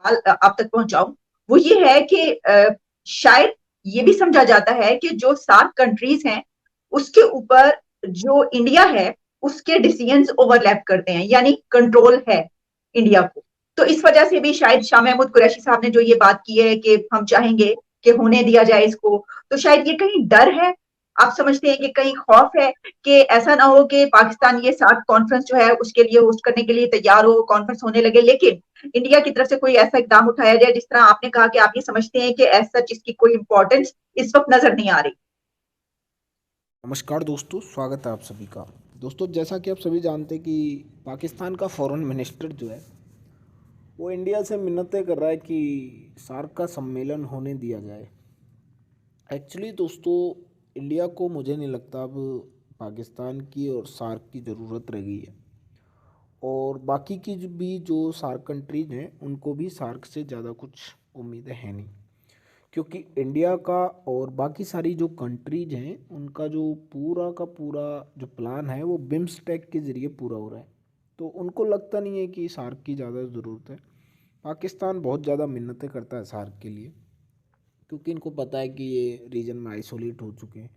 आप तक पहुंचाऊं, वो ये है कि शायद ये भी समझा जाता है कि जो 7 कंट्रीज हैं उसके ऊपर जो इंडिया है उसके डिसीजंस ओवरलैप करते हैं, यानी कंट्रोल है इंडिया को। तो इस वजह से भी शायद शाह महमूद कुरैशी साहब ने जो ये बात की है कि हम चाहेंगे कि होने दिया जाए इसको, तो शायद ये कहीं डर है, आप समझते हैं कि कहीं खौफ है कि ऐसा ना हो कि पाकिस्तान ये 7 कॉन्फ्रेंस जो है उसके लिए होस्ट करने के लिए तैयार हो, कॉन्फ्रेंस होने लगे, लेकिन इंडिया की तरफ से कोई ऐसा इकदाम उठाया जाए जिस तरह आपने कहा कि आप ये समझते हैं कि ऐसा सच इसकी कोई इंपॉर्टेंस इस वक्त नजर नहीं आ रही। नमस्कार दोस्तों, स्वागत है आप सभी का। दोस्तों, जैसा कि आप सभी जानते हैं कि पाकिस्तान का फॉरेन मिनिस्टर जो है वो इंडिया से मिन्नतें कर रहा है कि सार्क का सम्मेलन होने दिया जाए। एक्चुअली दोस्तों, इंडिया को मुझे नहीं लगता अब पाकिस्तान की और सार्क की ज़रूरत रह गई है, और बाकी की भी जो सार्क कंट्रीज हैं उनको भी सार्क से ज़्यादा कुछ उम्मीदें हैं नहीं, क्योंकि इंडिया का और बाकी सारी जो कंट्रीज हैं उनका जो पूरा का पूरा जो प्लान है वो बिम्स्टेक के ज़रिए पूरा हो रहा है। तो उनको लगता नहीं है कि सार्क की ज़्यादा ज़रूरत है। पाकिस्तान बहुत ज़्यादा मिन्नतें करता है सार्क के लिए, क्योंकि इनको पता है कि ये रीजन में आइसोलेट हो चुके हैं।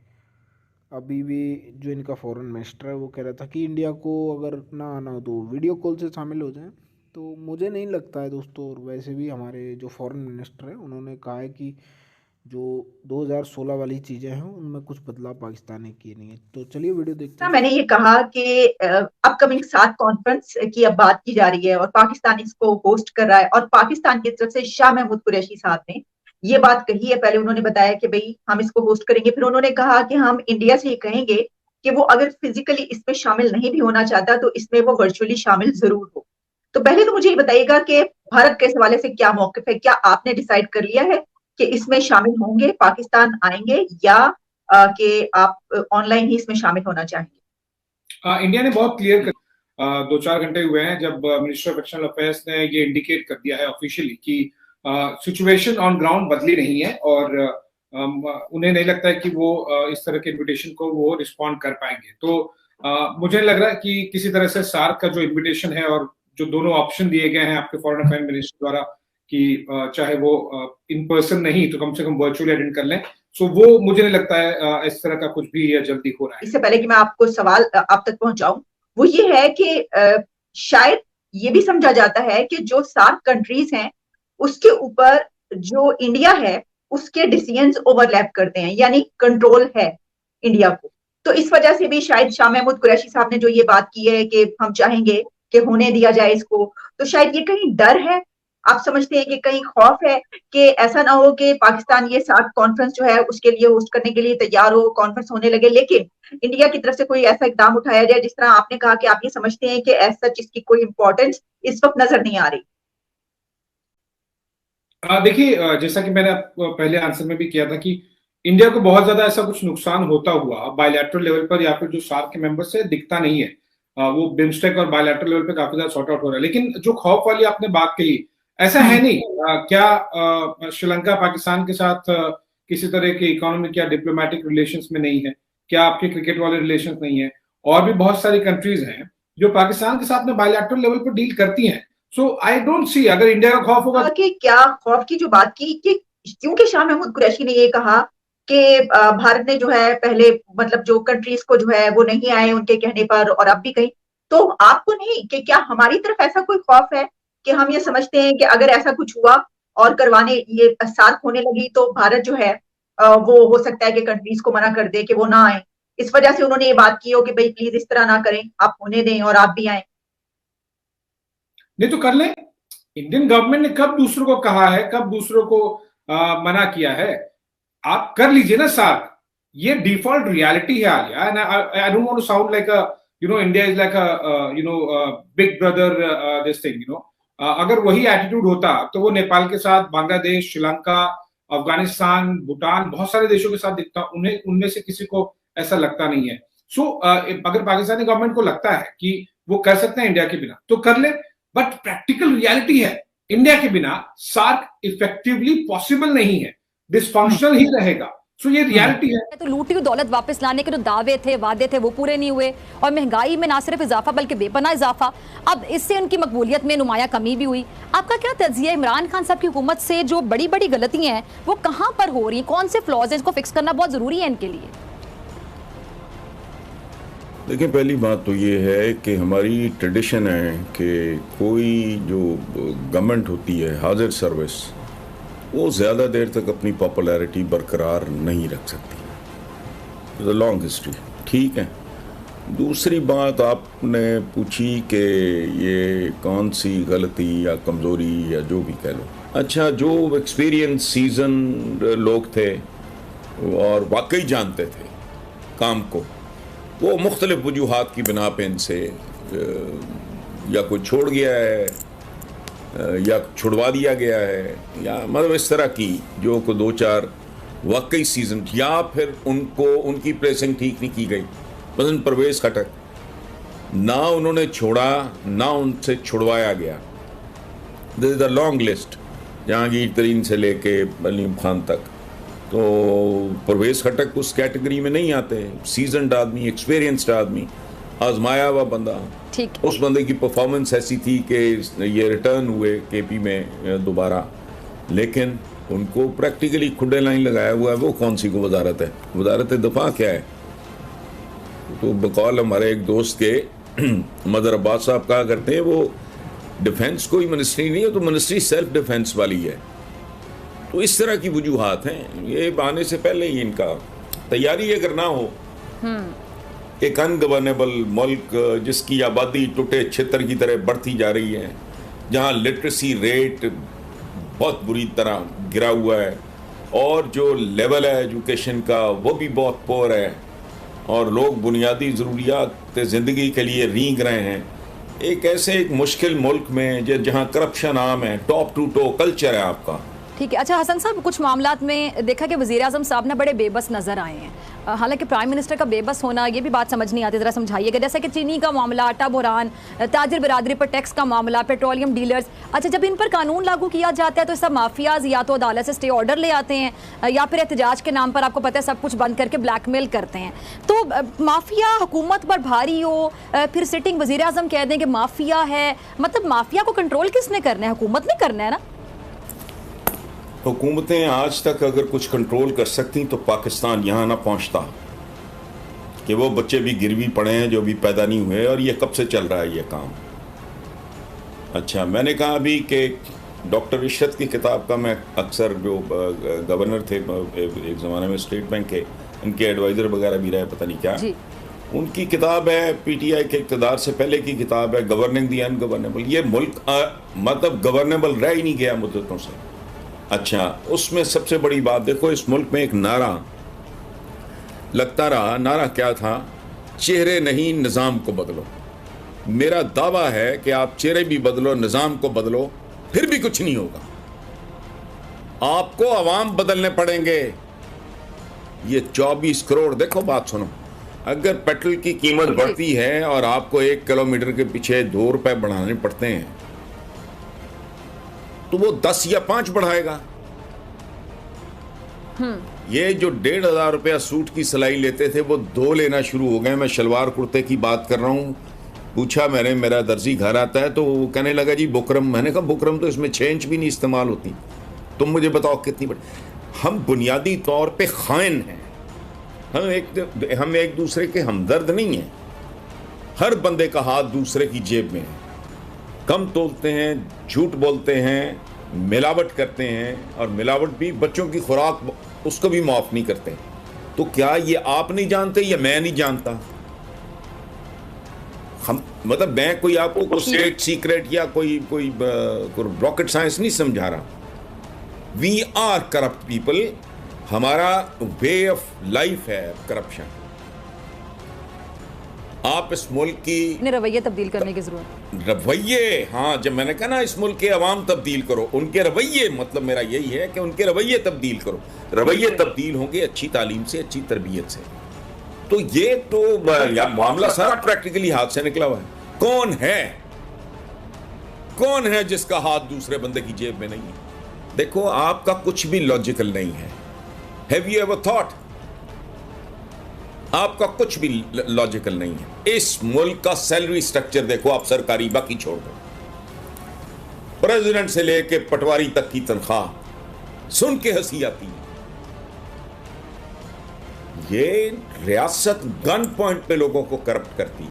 अभी भी जो इनका फॉरेन मिनिस्टर है वो कह रहा था कि इंडिया को अगर ना आना हो तो वीडियो कॉल से शामिल हो जाएं। तो मुझे नहीं लगता है दोस्तों, और वैसे भी हमारे जो फॉरेन मिनिस्टर हैं उन्होंने कहा है कि जो 2016 वाली चीज़ें हैं उनमें कुछ बदलाव पाकिस्तान ने किए नहीं है। तो चलिए वीडियो देखते ना, हैं। मैंने ये कहा कि अपकमिंग 7 कॉन्फ्रेंस की अब बात की जा रही है और पाकिस्तान इसको होस्ट कर रहा है, और पाकिस्तान की तरफ से शाह महमूद कुरैशी साहब ने ये बात कही है। पहले उन्होंने बताया कि भाई हम इसको होस्ट करेंगे, फिर उन्होंने कहा कि हम इंडिया से ये कहेंगे कि वो अगर फिजिकली इसमें शामिल नहीं भी होना चाहता तो इसमें वो वर्चुअली शामिल जरूर हो। तो पहले तो मुझे ये बताइएगा कि भारत के इस हवाले से क्या मौकफ है, क्या आपने डिसाइड कर लिया है कि इसमें शामिल होंगे, पाकिस्तान आएंगे, या कि आप ऑनलाइन ही इसमें शामिल होना चाहेंगे? इंडिया ने बहुत क्लियर कर 2-4 घंटे हुए हैं जब मिनिस्टर ऑफ एक्सटर्नल अफेयर्स ने ये इंडिकेट कर दिया है ऑफिशियली कि सिचुएशन ऑन ग्राउंड बदली नहीं है, और उन्हें नहीं लगता है कि वो इस तरह के इन्विटेशन को वो रिस्पॉन्ड कर पाएंगे। तो मुझे नहीं लग रहा कि किसी तरह से सार्क का जो इन्विटेशन है और जो दोनों ऑप्शन दिए गए हैं आपके फॉरेन अफेयर मिनिस्टर द्वारा कि चाहे वो इन पर्सन नहीं तो कम से कम वर्चुअली अटेंड कर लें, सो वो मुझे नहीं लगता है इस तरह का कुछ भी जल्दी हो रहा है। इससे पहले कि मैं आपको सवाल आप तक पहुंचाऊं, वो ये है कि शायद ये भी समझा जाता है कि जो 7 कंट्रीज हैं उसके ऊपर जो इंडिया है उसके डिसीजंस ओवरलैप करते हैं, यानी कंट्रोल है इंडिया को। तो इस वजह से भी शायद शाह महमूद कुरैशी साहब ने जो ये बात की है कि हम चाहेंगे कि होने दिया जाए इसको, तो शायद ये कहीं डर है, आप समझते हैं कि कहीं खौफ है कि ऐसा ना हो कि पाकिस्तान ये 7 कॉन्फ्रेंस जो है उसके लिए होस्ट करने के लिए तैयार हो, कॉन्फ्रेंस होने लगे, लेकिन इंडिया की तरफ से कोई ऐसा इकदाम उठाया जाए जिस तरह आपने कहा कि आप ये समझते हैं कि ऐसा सच इसकी कोई इंपॉर्टेंस इस वक्त नजर नहीं आ रही? देखिए, जैसा कि मैंने पहले आंसर में भी किया था कि इंडिया को बहुत ज्यादा ऐसा कुछ नुकसान होता हुआ बायलैटरल लेवल पर या फिर जो सार्क के मेंबर से दिखता नहीं है। वो बिम्स्टेक और बायलैटरल लेवल पे काफी ज्यादा सॉर्ट आउट हो रहा है, लेकिन जो खौफ वाली आपने बात कही, ऐसा है नहीं। क्या श्रीलंका पाकिस्तान के साथ किसी तरह के इकोनॉमिक या डिप्लोमेटिक रिलेशंस में नहीं है? क्या आपके क्रिकेट वाले रिलेशंस नहीं है? और भी बहुत सारी कंट्रीज हैं जो पाकिस्तान के साथ में बायलैटरल लेवल पर डील करती हैं। सो आई डोंट सी, अगर इंडिया का खौफ होगा कि क्या खौफ की जो बात की कि क्योंकि शाह महमूद कुरैशी ने ये कहा कि भारत ने जो है पहले मतलब जो कंट्रीज को जो है वो नहीं आए उनके कहने पर, और अब भी कहीं, तो आपको नहीं कि क्या हमारी तरफ ऐसा कोई खौफ है कि हम ये समझते हैं कि अगर ऐसा कुछ हुआ और करवाने ये सार्क होने लगी तो भारत जो है वो हो सकता है कि कंट्रीज को मना कर दे कि वो ना आए, इस वजह से उन्होंने ये बात की हो कि भाई प्लीज इस तरह ना करें, आप होने दें और आप भी आए? नहीं तो कर लें। इंडियन गवर्नमेंट ने कब दूसरों को कहा है, कब दूसरों को मना किया है? आप कर लीजिए ना साथ। ये डिफॉल्ट रियलिटी है Alia, and I don't want to sound like a India is like a big brother this thing अगर वही एटीट्यूड होता तो वो नेपाल के साथ, बांग्लादेश, श्रीलंका, अफगानिस्तान, भूटान, बहुत सारे देशों के साथ दिखता, उन्हें उनमें से किसी को ऐसा लगता नहीं है। सो अगर पाकिस्तानी गवर्नमेंट को लगता है कि वो कर सकते हैं इंडिया के बिना तो कर ले, बट प्रैक्टिकल रियलिटी है इंडिया के बिना सार्क इफेक्टिवली पॉसिबल नहीं है, डिसफंक्शनल ही रहेगा। सो ये रियलिटी है। तो लूटी हुई दौलत वापस लाने के जो दावे थे, वादे थे, वो पूरे नहीं हुए, और महंगाई में ना सिर्फ इजाफा बल्कि बेपनाह इजाफा। अब इससे उनकी मकबूलियत में नुमाया कमी भी हुई। आपका क्या तज्जिया इमरान खान साहब की हुकूमत से जो बड़ी बड़ी गलतियां हैं वो कहां पर हो रही हैं, कौन से फ्लॉज हैं, इसको फिक्स करना बहुत जरूरी है इनके लिए? देखिए, पहली बात तो ये है कि हमारी ट्रेडिशन है कि कोई जो गवर्नमेंट होती है, हाजिर सर्विस, वो ज़्यादा देर तक अपनी पॉपुलैरिटी बरकरार नहीं रख सकती। लॉन्ग हिस्ट्री, ठीक है। दूसरी बात आपने पूछी कि ये कौन सी गलती या कमज़ोरी या जो भी कह लो। अच्छा, जो एक्सपीरियंस सीजन लोग थे और वाकई जानते थे काम को, वो मुख्तलिफ वजूहात की बिना पे इनसे या कोई छोड़ गया है या छुड़वा दिया गया है, या मतलब इस तरह की जो को 2-4 वाकई सीजन, या फिर उनको उनकी प्लेसिंग ठीक नहीं की गई। मसलन परवेज़ खटक, ना उन्होंने छोड़ा ना उनसे छुड़वाया गया। This is the long list, Jahangir तरीन से लेके अलीम खान तक। तो परवेज़ खटक उस कैटेगरी में नहीं आते। सीजनड आदमी, एक्सपीरियंस्ड आदमी, आजमाया हुआ बंदा। ठीक। उस बंदे की परफॉर्मेंस ऐसी थी कि ये रिटर्न हुए केपी में दोबारा, लेकिन उनको प्रैक्टिकली खुडे लाइन लगाया हुआ है। वो कौन सी को वजारत है? वजारत दफा क्या है? तो बकौल हमारे एक दोस्त के मदर अब्बास साहब कहा करते हैं, वो डिफेंस कोई मिनिस्ट्री नहीं है, तो मिनिस्ट्री सेल्फ डिफेंस वाली है। तो इस तरह की वजूहात हैं। ये आने से पहले ही इनका तैयारी अगर ना हो, एक अनगवर्नेबल मुल्क जिसकी आबादी टूटे छितर की तरह बढ़ती जा रही है, जहाँ लिटरेसी रेट बहुत बुरी तरह गिरा हुआ है और जो लेवल है एजुकेशन का वो भी बहुत पोर है, और लोग बुनियादी ज़रूरियात ज़िंदगी के लिए रींग रहे हैं। एक ऐसे एक मुश्किल मुल्क में जहाँ करप्शन आम है, टॉप टू टो कल्चर है आपका। ठीक है। अच्छा हसन साहब, कुछ मामलात में देखा कि वज़ीर आज़म साहब ना बड़े बेबस नज़र आए हैं। हालांकि प्राइम मिनिस्टर का बेबस होना, ये भी बात समझ नहीं आती, ज़रा समझाइएगा। जैसे कि चीनी का मामला, आटा बुरहान, ताजिर बिरादरी पर टैक्स का मामला, पेट्रोलियम डीलर्स। अच्छा, जब इन पर कानून लागू किया जाता है तो सब माफियाज या तो अदालत से स्टे ऑर्डर ले आते हैं या फिर एहतजाज के नाम पर, आपको पता है, सब कुछ बंद करके ब्लैकमेल करते हैं। तो माफिया हुकूमत पर भारी हो, फिर सिटिंग वज़ीर आज़म कह दें कि माफिया है, मतलब माफिया को कंट्रोल किसने करना है? हुकूमत ने करना है ना। हुकूमतें आज तक अगर कुछ कंट्रोल कर सकती तो पाकिस्तान यहाँ ना पहुँचता, कि वो बच्चे भी गिरवी पड़े हैं जो भी पैदा नहीं हुए, और ये कब से चल रहा है ये काम। अच्छा, मैंने कहा अभी कि डॉक्टर इशरत की किताब का मैं अक्सर, जो गवर्नर थे एक ज़माने में स्टेट बैंक के, इनके एडवाइज़र वगैरह भी रहे, पता नहीं क्या, उनकी किताब है, पीटीआई के इक़्तिदार से पहले की किताब है, गवर्निंग दी अनगवर्नेबल। ये मुल्क मतलब गवर्नेबल रह ही नहीं गया मुद्दतों से। अच्छा, उसमें सबसे बड़ी बात देखो, इस मुल्क में एक नारा लगता रहा। नारा क्या था? चेहरे नहीं, निज़ाम को बदलो। मेरा दावा है कि आप चेहरे भी बदलो, निज़ाम को बदलो, फिर भी कुछ नहीं होगा। आपको अवाम बदलने पड़ेंगे। ये 24 करोड़, देखो बात सुनो, अगर पेट्रोल की कीमत बढ़ती है और आपको 1 किलोमीटर के पीछे 2 रुपए बढ़ाने पड़ते हैं, तो वो 10 या 5 बढ़ाएगा। ये जो 1,500 रुपया सूट की सिलाई लेते थे वो 2 लेना शुरू हो गए। मैं शलवार कुर्ते की बात कर रहा हूँ। पूछा मैंने, मेरा दर्जी घर आता है, तो वो कहने लगा जी बुकरम। मैंने कहा बुकरम तो इसमें 6 इंच भी नहीं इस्तेमाल होती, तुम मुझे बताओ कितनी बड़ी। हम बुनियादी तौर पे खाइन हैं। हम एक दूसरे के हमदर्द नहीं हैं। हर बंदे का हाथ दूसरे की जेब में है। कम तोलते हैं, झूठ बोलते हैं, मिलावट करते हैं, और मिलावट भी बच्चों की खुराक, उसको भी माफ नहीं करते। तो क्या ये आप नहीं जानते या मैं नहीं जानता? हम मतलब मैं कोई आपको स्टेट सीक्रेट या कोई रॉकेट साइंस नहीं समझा रहा। We are corrupt people. हमारा वे ऑफ लाइफ है करप्शन। आप इस मुल्क की रवैये तब्दील करने की जरूरत। रवैये, हाँ, जब मैंने कहा ना इस मुल्क के अवाम तब्दील करो, उनके रवैये, मतलब मेरा यही है कि उनके रवैये तब्दील करो। रवैये तब्दील होंगे अच्छी तालीम से, अच्छी तरबियत से। तो ये तो मामला सारा प्रैक्टिकली हाथ से निकला हुआ है। कौन है जिसका हाथ दूसरे बंदे की जेब में नहीं है? देखो, आपका कुछ भी लॉजिकल नहीं है। Have you ever thought? आपका कुछ भी लॉजिकल नहीं है। इस मुल्क का सैलरी स्ट्रक्चर देखो आप, सरकारी, बाकी छोड़ दो। प्रेसिडेंट से लेके पटवारी तक की तनख्वाह सुन के हंसी आती है। ये रियासत गन पॉइंट पे लोगों को करप्ट करती है।